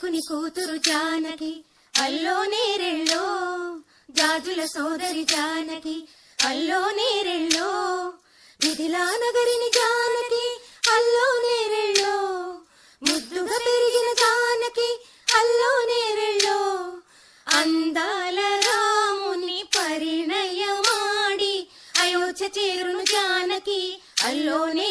జనకుని కూతురు జానకి అల్లో నేరెళ్ళో, జాజుల సోదరి జానకి అల్లో నేరెళ్ళో, మిథిలా నగరిని జానకి అల్లో నేరెళ్ళో, ముద్దుగా పెరిగిన జానకి అల్లో నేరెళ్ళో, అందాల రాముని పరిణయమాడి అయోధ్య చేరును జానకి అల్లోనే